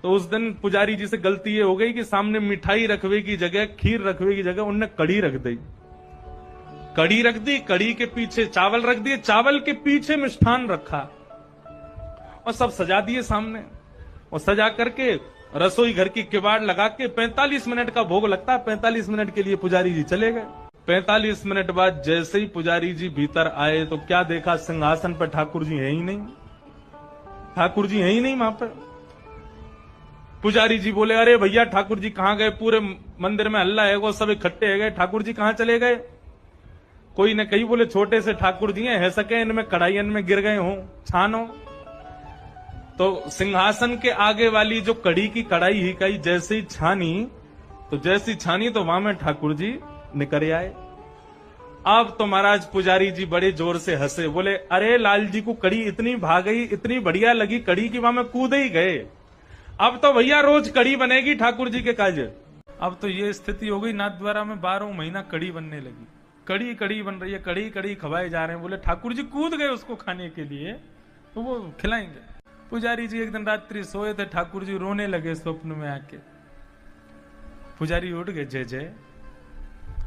तो उस दिन पुजारी जी से गलती ये हो गई कि सामने मिठाई रखवे की जगह, खीर रखवे की जगह उनने कड़ी रख दी। कड़ी रख दी, कड़ी के पीछे चावल रख दिए, चावल के पीछे मिष्ठान रखा और सब सजा दिए सामने। और सजा करके रसोई घर की किवाड़ लगा के 45 मिनट का भोग लगता है, 45 मिनट के लिए पुजारी जी चले गए। 45 मिनट बाद जैसे ही पुजारी जी भीतर आए तो क्या देखा, सिंहासन पर ठाकुर जी है ही नहीं। ठाकुर जी है ही नहीं वहां पर। पुजारी जी बोले, अरे भैया ठाकुर जी कहां गए? पूरे मंदिर में हल्ला है, वो सब इकट्ठे है गए, ठाकुर जी कहां चले गए? कोई ने कही, बोले छोटे से ठाकुर जी हैं, है सके इनमें कढ़ाई में गिर गए हो, छानो। तो सिंहासन के आगे वाली जो कड़ी की कढ़ाई ही कही जैसे ही छानी, तो जैसी छानी तो वहां में ठाकुर जी निकल आए। अब तो महाराज पुजारी जी बड़े जोर से हंसे, बोले अरे लाल जी को कड़ी इतनी भा गई, इतनी बढ़िया लगी कड़ी की वहां में कूद ही गए। अब तो भैया रोज कड़ी बनेगी ठाकुर जी के काज। अब तो ये स्थिति हो गई, नाथद्वारा में 12 महीना कड़ी बनने लगी। कड़ी कड़ी बन रही है, कड़ी कड़ी खवाए जा रहे हैं। बोले ठाकुर जी कूद गए उसको खाने के लिए, तो वो खिलाएंगे। पुजारी जी एक दिन रात्रि सोए थे, ठाकुर जी रोने लगे स्वप्न में आके। पुजारी उठ गए, जय जय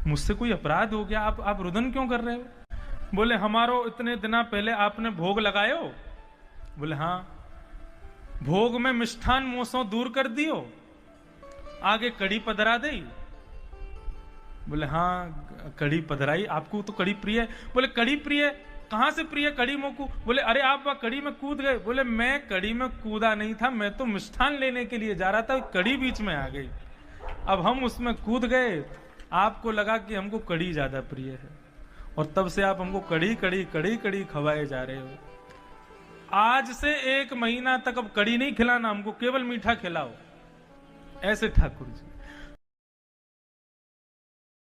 मुझसे कोई अपराध हो गया, आप रुदन क्यों कर रहे हो? बोले हमारो इतने दिना पहले आपने भोग लगायो? बोले हाँ। भोग में मिष्ठान मोसों दूर कर दियो, आगे कड़ी पधरा दई? बोले हाँ कड़ी पधराई, आपको तो कड़ी प्रिय है। बोले कड़ी प्रिय, कहां से प्रिय कड़ी मोकू? बोले अरे आप कड़ी में कूद गए। बोले मैं कड़ी में कूदा नहीं था, मैं तो मिष्ठान लेने के लिए जा रहा था, कड़ी बीच में आ गई। अब हम उसमें कूद गए, आपको लगा कि हमको कड़ी ज्यादा प्रिय है, और तब से आप हमको कड़ी कड़ी कड़ी कड़ी खवाए जा रहे हो। आज से 1 महीना तक अब कड़ी नहीं खिलाना, हमको केवल मीठा खिलाओ। ऐसे ठाकुर जी।